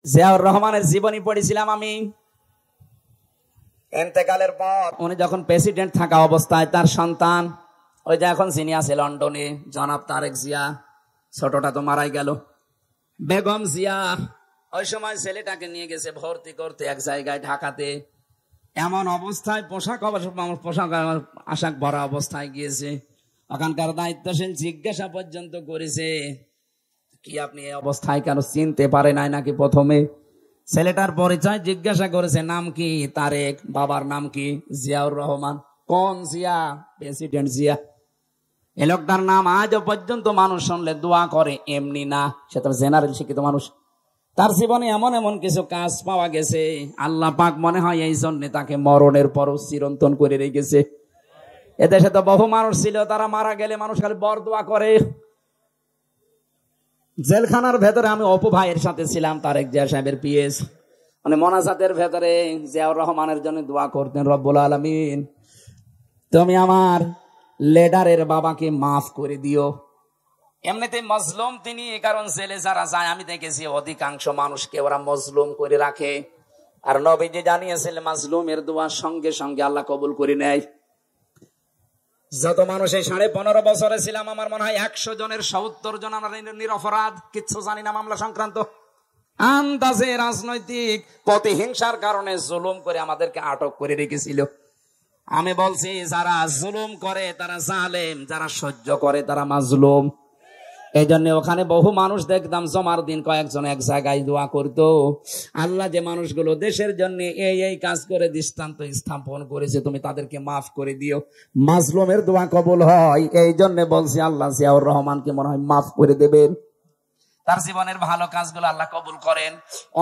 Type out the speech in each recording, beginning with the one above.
জিয়াউর রহমানের জীবনী পড়েছিলাম আমি। ইন্তেকালের পর উনি যখন প্রেসিডেন্ট থাকা অবস্থায় তার সন্তান, ওই যে এখন যিনি আছে লন্ডনে, জনাব তারেক জিয়া, ছোটটা তো মারাই গেল, বেগম জিয়া, ওই সময় ছেলেটাকে নিয়ে গেছে ভর্তি করতে এক জায়গায় ঢাকাতে। এমন অবস্থায় পোশাক আশাক ভরা অবস্থায় গিয়েছে। ওখানকার দায়িত্বশীল জিজ্ঞাসা পর্যন্ত করেছে, কি আপনি এই অবস্থায় কেন, চিনতে পারে নাই নাকি? প্রথমে ছেলেটার পরিচয় জিজ্ঞাসা করেছে, নাম কি? তারেক। বাবার নাম কি? জিয়াউর রহমান। কোন জিয়া? প্রেসিডেন্ট জিয়া। এই লোকটার নাম আজও পর্যন্ত মানুষ শুনলে দোয়া করে, এমনি না, সে তো জেনারেল শিক্ষিত মানুষ। তার জীবনে এমন এমন কিছু কাজ পাওয়া গেছে, আল্লাহ পাক মনে হয় এই জন্য তাকে মরণের পরও চিরন্তন করে রেখেছে। এদেশে তো বহু মানুষ ছিল, তারা মারা গেলে মানুষ খালি বরদোয়া করে। জেলখানার ভেতরে আমি অপু ভাইয়ের সাথে ছিলাম, তারেক জিয়া সাহেবের পিএস, মানে মোনাজাতের ভেতরে জিয়াউর রহমানের জন্য দোয়া করতেন, রব্বুল আলামিন তুমি আমার লিডারের বাবাকে মাফ করে দিও। এমনিতে মজলুম তিনি, কারণ জেলে যারা যায় আমি দেখেছি অধিকাংশ মানুষকে ওরা মজলুম করে রাখে, আর নবীজি জানিয়েছিলেন মাজলুমের দোয়া সঙ্গে সঙ্গে আল্লাহ কবুল করে নেয়। যত মানুষ এই 15.5 বছরে ছিলাম, আমার মনে হয় 100 জনের 70 জন আমরা নিরপরাধ, কিচ্ছু জানি না মামলা সংক্রান্ত। আন্দাজে রাজনৈতিক প্রতিহিংসার কারণে জুলুম করে আমাদেরকে আটক করে রেখেছিল। আমি বলছি, যারা জুলুম করে তারা জালেম, যারা সহ্য করে তারা মাজলুম। এই জন্য ওখানে বহু মানুষ দেখতাম জমার দিন কয়েকজন এক জায়গায় দোয়া করতো, আল্লাহ যে মানুষগুলো দেশের জন্য এই এই কাজ করে দৃষ্টান্ত স্থাপন করেছে, তুমি তাদেরকে মাফ করে দিও। মাজলুমের দোয়া কবুল হয়, এই জন্য বলছি আল্লাহ জিয়াউর রহমানকে মনে হয় মাফ করে দেবেন। তার জীবনের ভালো কাজগুলো আল্লাহ কবুল করেন।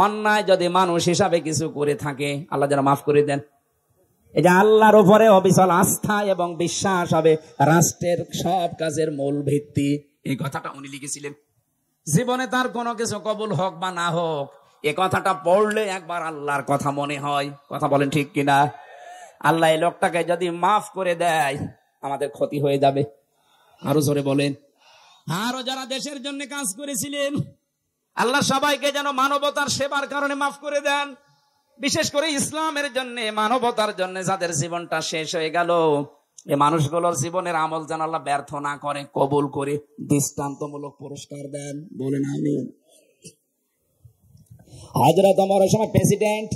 অন্যায় যদি মানুষ হিসাবে কিছু করে থাকে, আল্লাহ যেন মাফ করে দেন। এই যে আল্লাহর উপরে অবিচল আস্থা এবং বিশ্বাস হবে রাষ্ট্রের সব কাজের মূল ভিত্তি, এই কথাটা উনি লিখেছিলেন। জীবনে তার কোনো কিছু কবুল হোক বা না হোক, এই কথাটা পড়লে একবার আল্লাহর কথা মনে হয়। কথা বলেন ঠিক কিনা? আল্লাহ এই লোকটাকে যদি মাফ করে দেয়, আমাদের ক্ষতি হয়ে যাবে। আরো জোরে বলেন। আরো যারা দেশের জন্য কাজ করেছিলেন, আল্লাহ সবাইকে যেন মানবতার সেবার কারণে মাফ করে দেন। বিশেষ করে ইসলামের জন্য, মানবতার জন্য যাদের জীবনটা শেষ হয়ে গেল, এই মানুষগুলোর জীবনের আমল যেন আল্লাহ ব্যর্থ না করে, কবুল করে দৃষ্টান্তমূলক পুরস্কার দেন। বলেন আমিন। হযরত ওমরের সময় প্রেসিডেন্ট,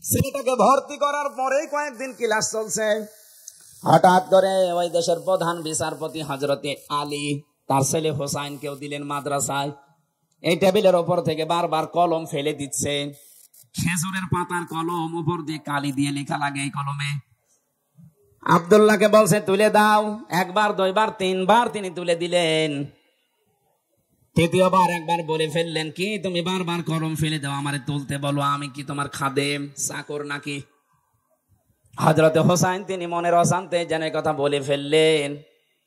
ছেলেটাকে ভর্তি করার পরেই কয়েকদিন ক্লাস চলছে, হঠাৎ করে ওই দেশের প্রধান বিচারপতি হযরতে আলী তার ছেলে হোসাইনকেও দিলেন মাদ্রাসায়। এই টেবিলের ওপর থেকে বারবার কলম ফেলে দিচ্ছে, খেজুরের পাতার কলম, উপর দিয়ে কালি দিয়ে লেখা লাগে এই কলমে। আব্দুল্লাহকে বলছে তুলে দাও, একবার, দুইবার, তিনবার তিনি তুলে দিলেন। তৃতীয়বার একবার বলে ফেললেন, কি তুমি বারবার কলম ফেলে দাও, আমারে তুলতে বলো, আমি কি তোমার খাদেম চাকর নাকি? হযরতে হোসাইন তিনি মনের অশান্তে যেন কথা বলে ফেললেন,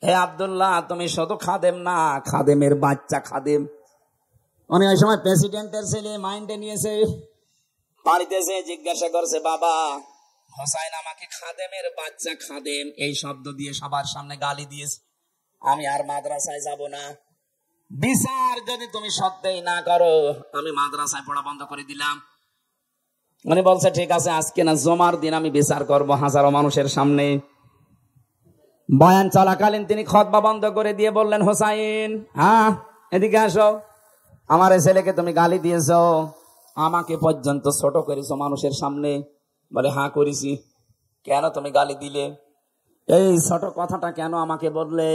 হে আব্দুল্লাহ, তুমি শুধু খাদেম না, খাদেমের বাচ্চা খাদেম। উনি ওই সময় প্রেসিডেন্টের ছেলে মাইন্ডে নিয়েছে। বাড়িতে এসে জিজ্ঞাসা করছে, বাবা, হোসাইন আমাকে খাদেমের বাচ্চা, খাদেম এই শব্দ দিয়ে সবার সামনে গালি দিয়েছে, আমি আর মাদ্রাসায় যাব না। বিচার যদি তুমি সত্যই না করো, আমি মাদ্রাসায় পড়া বন্ধ করে দিলাম। উনি বলছে, ঠিক আছে, আজকে না, জমার দিন আমি বিচার করব হাজারো মানুষের সামনে। বয়ান চলাকালীন তিনি খুতবা বন্ধ করে দিয়ে বললেন, হোসাইন, হ্যাঁ এদিকে আসো, আমার এই ছেলেকে তুমি গালি দিয়েছো, আমাকে পর্যন্ত ছোট করেছো মানুষের সামনে। বলে, হ্যাঁ করেছি। কেন তুমি গালি দিলে? এই ছোট কথাটা কেন আমাকে বললে?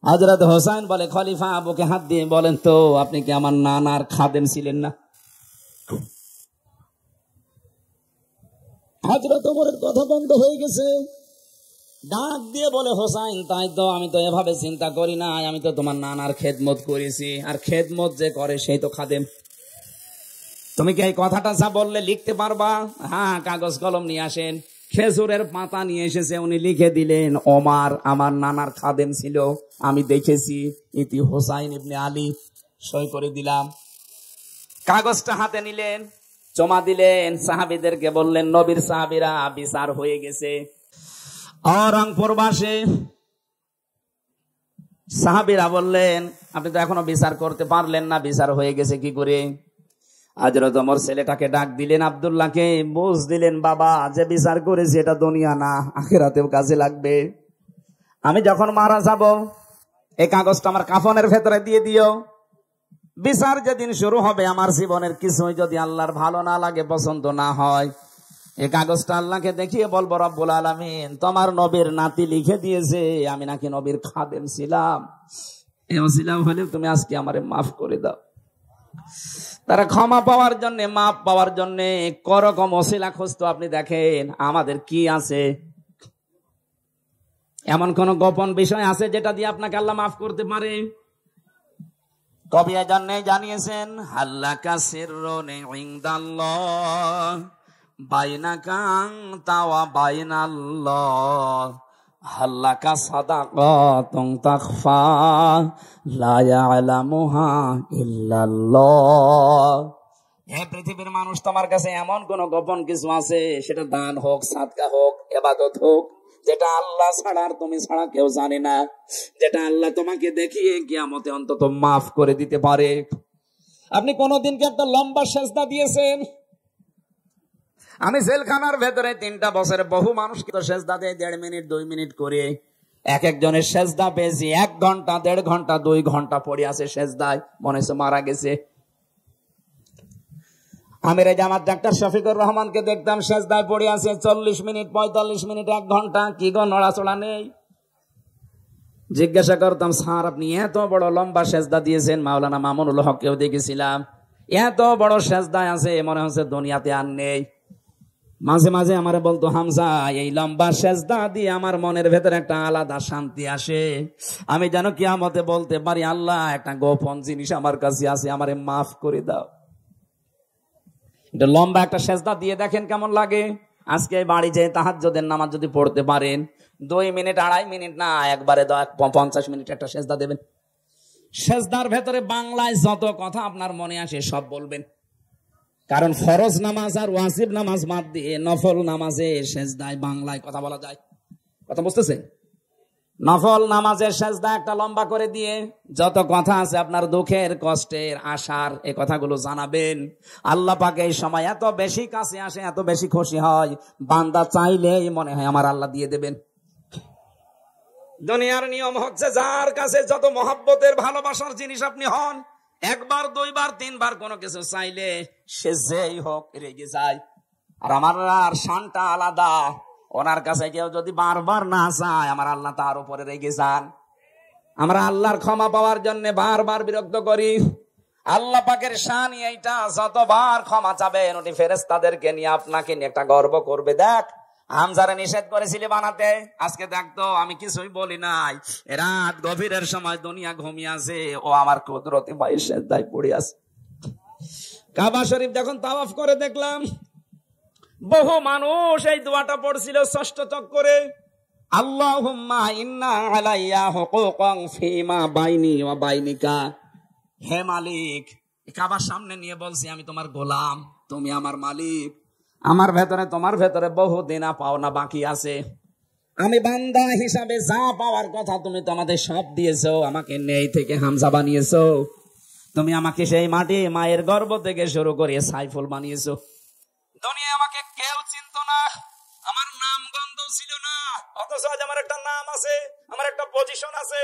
হযরত হোসাইন বলে, খলিফা, বুকে হাত দিয়ে বলেন তো, আপনি কি আমার নানার খাদেম ছিলেন না? হযরত ওমরের কথা বন্ধ হয়ে গেছে। ডাক দিয়ে বলে, হোসাইন, তাই তো, আমি তো এভাবে চিন্তা করি না, আমি তো তোমার নানার খেদমত করেছি, আর খেদমত যে করে সেই তো খাদেম। তুমি কি এই কথাটা যা বললে লিখতে পারবা? হ্যাঁ, কাগজ কলম নিয়ে আসেন। খেজুরের পাতা নিয়ে এসেছে, উনি লিখে দিলেন, ওমর আমার নানার খাদেম ছিল, আমি দেখেছি, ইতি হোসাইন ইবনে আলী। সই করে দিলাম। কাগজটা হাতে নিলেন, জমা দিলেন, সাহাবীদেরকে বললেন, নবীর সাহাবীরা, বিচার হয়ে গেছে। রংপুরবাসী সাহাবীরা বললেন, আপনি তো এখনো বিচার করতে পারলেন না, বিচার হয়ে গেছে কি করে? হযরত ওমর ছেলেটাকে ডাক দিলেন, আব্দুল্লাহকে, বুঝ দিলেন, বাবা যে বিচার করেছি এটা দুনিয়া না, আখিরাতেও কাজে লাগবে। আমি যখন মারা যাব এই কাগজটা আমার কাফনের ভেতরে দিয়ে দিও। বিচার যেদিন শুরু হবে আমার জীবনের কিছুই যদি আল্লাহর ভালো না লাগে, পছন্দ না হয়, এই কাগজটা আল্লাহকে দেখিয়ে বলবো, রব্বুল আলামিন তোমার নবীর নাতি লিখে দিয়েছে আমি নাকি নবীর খাদেম ছিলাম, এই ওসিলা হলেও তুমি আজকে আমারে মাফ করে দাও। তারা ক্ষমা পাওয়ার জন্য, মাফ পাওয়ার জন্য করকম ওসিলা খুঁজতো। আপনি দেখেন আমাদের কি আছে, এমন কোন গোপন বিষয় আছে যেটা দিয়ে আপনাকে আল্লাহ মাফ করতে পারে? কবি এজন্য জানিয়েছেন, হাল্লাকা সিররুন ইনদাল্লাহ বাইনাকা আনতা ওয়া বাইনাল্লাহ, হাল্লাকা সাদাকাতুন তাখফা লা ইয়ালামুহা ইল্লাল্লাহ। হে পৃথিবীর মানুষ, তোমার কাছে এমন কোন গোপন কিছু আছে, সেটা দান হোক, সাদকা হোক, ইবাদত হোক, যেটা আল্লাহ ছাড়া আর তুমি ছাড়া কেউ জানে না, যেটা আল্লাহ তোমাকে দেখিয়ে কিয়ামতে অন্তত মাফ করে দিতে পারে? আপনি কোনদিন কি একটা লম্বা সেজদা দিয়েছেন? আমি জেলখানার ভেতরে 3টা বছরে বহু মানুষকে তো সেজদা দেয় 1.5 মিনিট 2 মিনিট করে। এক একজনের সেজদা পেয়েছি 1 ঘন্টা 1.5 ঘন্টা 2 ঘন্টা পড়ে আছে সেজদায়, মনে হচ্ছে মারা গেছে। আমির জামাত ডাক্তার শফিকুর রহমানকে দেখতাম সেজদায় পড়ে আছে 40 মিনিট 45 মিনিট 1 ঘন্টা, কি গো নড়াচড়া নেই। জিজ্ঞাসা করতাম, স্যার আপনি এত বড় লম্বা সেজদা দিয়েছেন, মাওলানা মামুনুল হককেও দেখেছিলাম এত বড় সেজদায় আছে, মনে হচ্ছে দুনিয়াতে আর নেই। মাঝে মাঝে আমারে বলতো, হামজা এই লম্বা সেজদা দিয়ে আমার মনের ভেতরে একটা আলাদা শান্তি আসে, আমি যেন কিয়ামতে বলতে পারি, আল্লাহ একটা গোপন জিনিস আমার কাছে আছে, আমারে মাফ করে দাও। এটা লম্বা একটা সেজদা দিয়ে দেখেন কেমন লাগে। আজকে বাড়ি যেয়ে তাহাজ্জুদের নামাজ যদি পড়তে পারেন, 2 মিনিট 2.5 মিনিট না, একবারে 50 মিনিট একটা সেজদা দেবেন। সেজদার ভেতরে বাংলায় যত কথা আপনার মনে আসে সব বলবেন, কারণ ফরজ নামাজ আর ওয়াজিব নামাজ বাদ দিয়ে নফল নামাজে সেজদায় বাংলায় কথা বলা যায়। কথা বুঝতেছেন? নফল নামাজের সেজদা একটা লম্বা করে দিয়ে যত কথা আছে আপনার দুঃখের, কষ্টের, আশার, এই কথাগুলো জানাবেন। আল্লাহ পাক এই সময় এত বেশি কাছে আসে, এত বেশি খুশি হয়, বান্দা চাইলেই মনে হয় আমার আল্লাহ দিয়ে দেবেন। দুনিয়ার নিয়ম হচ্ছে, যার কাছে যত মহব্বতের ভালোবাসার জিনিস আপনি হন, 1 বার 2 বার 3 বার কোনো কিছু চাইলে সে যেই হোক রেগে যায়। আর আমার শানটা আলাদা, ওনার কাছে কেউ যদি বারবার না চায়, আমার আল্লাহ তার উপরে রেগে যান। আমরা আল্লাহর ক্ষমা পাওয়ার জন্য বারবার বিরক্ত করি। আল্লাহ পাকের শান এইটা, যতবার ক্ষমা চাবেন উনি ফেরেশতাদেরকে নিয়ে আপনাকে নিয়ে একটা গর্ব করবে। দেখ হামজারে নিষেধ করেছিলি বানাতে, আজকে দেখতো আমি কিছুই বলি নাই, রাত গভীরের সময় দুনিয়া ঘুমিয়ে আছে, ও আমার কুদরতি ভাই সেজদায় পড়ে আছে। কাবা শরীফ যখন তাওয়াফ করে দেখলাম বহু মানুষ এই দোয়াটা পড়ছিল 6ষ্ঠ চক্করে, আল্লাহুম্মা ইন্না আলাইয়া হুকুকান ফিমা বাইনি ওয়া বাইনিকা। হে মালিক, কাবার সামনে নিয়ে বলছি আমি তোমার গোলাম, তুমি আমার মালিক, আমার ভেতরে তোমার ভেতরে বহু দেনা পাওনা বাকি আছে, আমি বান্দা হিসাবে যা পাওয়ার কথা তুমি তো আমাদের সব দিয়েছো, আমাকে নেই থেকে হামজা বানিয়েছো, তুমি আমাকে সেই মাটি মায়ের গর্ভ থেকে শুরু করে সাইফুল বানিয়েছো। দুনিয়া আমাকে কেউ চিনতো না, আমার নাম গন্ধ ছিল না, অথচ আজ আমার একটা নাম আছে, আমার একটা পজিশন আছে,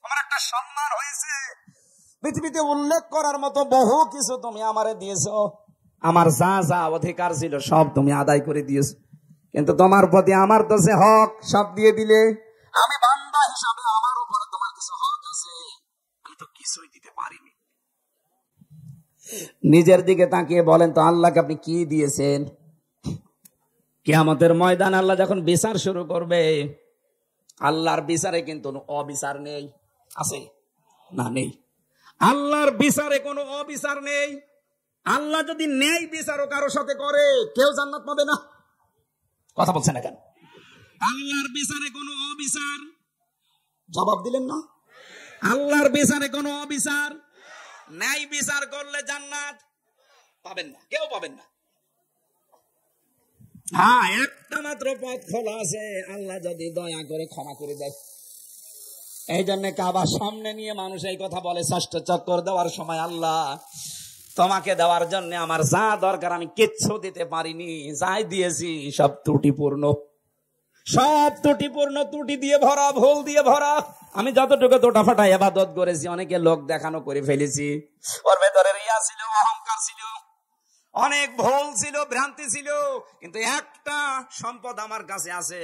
আমার একটা সম্মান হয়েছে, পৃথিবীতে উল্লেখ করার মতো বহু কিছু তুমি আমারে দিয়েছো। আমার যা যা অধিকার ছিল সব তুমি আদায় করে দিয়েছো, কিন্তু তোমার প্রতি আমার তো সে হক সব দিয়ে দিলে। আমি বান্দা হিসাবে আমার উপরে তোমার কিছু হক আছে, আমি তো কিছুই দিতে পারিনি। নিজের দিকে তাকিয়ে বলেন তো, আল্লাহকে আপনি কি দিয়েছেন? কিয়ামতের ময়দান আল্লাহ যখন বিচার শুরু করবে, আল্লাহর বিচারে কিন্তু অবিচার নেই, আছে না? নেই। আল্লাহর বিচারে কোনো অবিচার নেই। আল্লাহ যদি নেই বিচারও কারোর সাথে করে, কেউ জান্নাত পাবে না। কথা বলছেন না কেন? আল্লাহর বিচারে কোনো অবিচার, জবাব দিলেন না? আল্লাহর বিচারে কোনো অবিচার, ন্যায় বিচার করলে জান্নাত পাবেন না, কেউ পাবেন না। হ্যাঁ, একটা মাত্র পথ খোলা আছে, আল্লাহ যদি দয়া করে ক্ষমা করে দেয়। এই জন্য কাবার সামনে নিয়ে মানুষ এই কথা বলে 6ষ্ঠ চক্কর দেওয়ার সময়, আল্লাহ তোমাকে দেওয়ার জন্য আমার যা দরকার আমি কিচ্ছু দিতে পারিনি, যাই দিয়েছি সব ত্রুটিপূর্ণ, সব ত্রুটিপূর্ণ, ত্রুটি দিয়ে ভরা, ভুল দিয়ে ভরা। আমি যতটুকু তোটাফাটা ইবাদত করেছি, অনেকে লোক দেখানো করে ফেলেছি, ওর ভেতরে রিয়া ছিল, অহংকার ছিল, অনেক ভুল ছিল, ভ্রান্তি ছিল, কিন্তু একটা সম্পদ আমার কাছে আছে,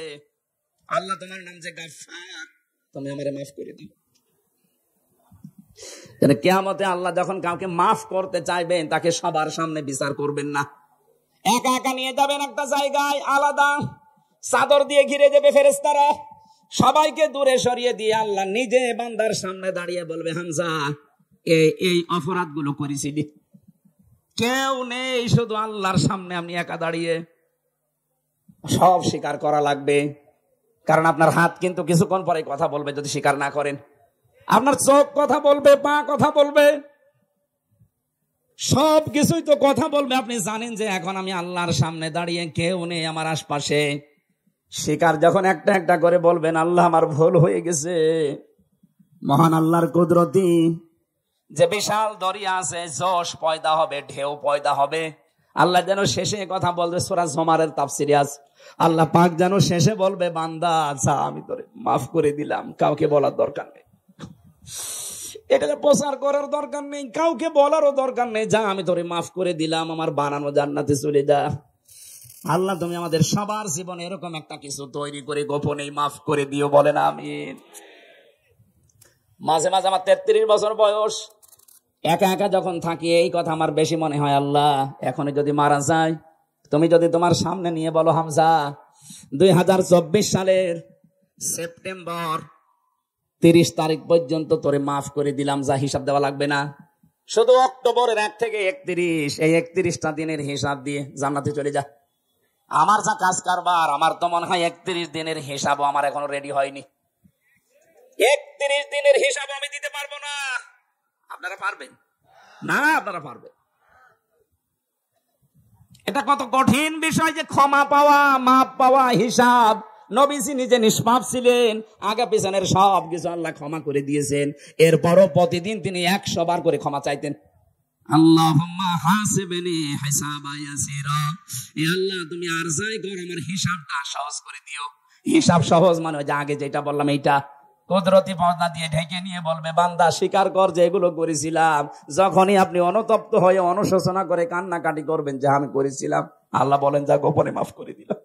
আল্লাহ তোমার নাম যে গাফফার, তুমি আমারে মাফ করে দিও। কিয়ামতে আল্লাহ যখন কাউকে মাফ করতে চাইবেন, তাকে সবার সামনে বিচার করবেন না, একা একা নিয়ে যাবেন একটা জায়গায়, আলাদা চাদর দিয়ে ঘিরে দেবে ফেরেশতারা, সবাইকে দূরে সরিয়ে দিয়ে আল্লাহ নিজে বান্দার সামনে দাঁড়িয়ে বলবে, হামজা এই অপরাধ গুলো করেছিলি। কেউ নেই, শুধু আল্লাহর সামনে আপনি একা দাঁড়িয়ে, সব স্বীকার করা লাগবে। কারণ আপনার হাত কিন্তু কিছুক্ষণ পরে কথা বলবে যদি স্বীকার না করেন, আপনার চোখ কথা বলবে, পা কথা বলবে, সব কিছুই তো কথা বলবে। আপনি জানেন যে এখন আমি আল্লাহর সামনে দাঁড়িয়ে, কেউ নেই আমার আশপাশে। স্বীকার যখন একটা একটা করে বলবেন, আল্লাহ আমার ভুল হয়ে গেছে, মহান আল্লাহর কুদরতি যে বিশাল দরিয়া আছে, জোশ পয়দা হবে, ঢেউ পয়দা হবে। আল্লাহ যেন শেষে কথা বলবে, সূরা জুমারের তাফসিরে আছে, আল্লাহ পাক যেন শেষে বলবে, বান্দা আচ্ছা আমি তোরে মাফ করে দিলাম, কাউকে বলার দরকার নেই, এটাকে প্রচার করার দরকার নেই, কাউকে বলারও দরকার নেই, যা আমি তোরে মাফ করে দিলাম, আমার বানানো জান্নাতে চলে যা। আল্লাহ তুমি আমাদের সবার জীবনে এরকম একটা কিছু তৈরি করে গোপনে মাফ করে দিও, বলেন আমিন। মাঝে মাঝে আমার 33 বছর বয়স, একা একা যখন থাকি, এই কথা আমার বেশি মনে হয়, আল্লাহ এখনই যদি মারা যায়, তুমি যদি তোমার সামনে নিয়ে বলো, হামজা 2024 সালের সেপ্টেম্বর 30 তারিখ পর্যন্ত তোরে মাফ করে দিলাম, যা হিসাব দেওয়া লাগবে না, শুধু অক্টোবরের 1 থেকে 31, এই 31টা দিনের হিসাব দিয়ে জান্নাতে চলে যা। আমার যা কাজ কারবার, আমার তো মনে হয় 31 দিনের হিসাবও আমার এখনো রেডি হয়নি। 31 দিনের হিসাব আমি দিতে পারবো না। আপনারা পারবেন না? আপনারা পারবেন। এটা কত কঠিন বিষয় যে ক্ষমা পাওয়া, মাপ পাওয়া, হিসাব। নবীজি নিজে নিষ্পাপ ছিলেন, আগে পিছনের সব কিছু আল্লাহ ক্ষমা করে দিয়েছেন, এরপরও প্রতিদিন তিনি 100 বার করে ক্ষমা চাইতেন। আল্লাহুম্মা হাসিবনি হিসাবা ইয়াসিরা, এ আল্লাহ তুমি আর যাই কর আমার হিসাবটা সহজ করে দিও। হিসাব সহজ মানে ওই যে আগে যেটা বললাম, এইটা কুদরতি পর্দা দিয়ে ঢেকে নিয়ে বলবে, বান্দা স্বীকার কর যে এগুলো করেছিলাম। যখনই আপনি অনুতপ্ত হয়ে অনুশোচনা করে কান্নাকাটি করবেন যে আমি করেছিলাম, আল্লাহ বলেন যা গোপনে মাফ করে দিলাম।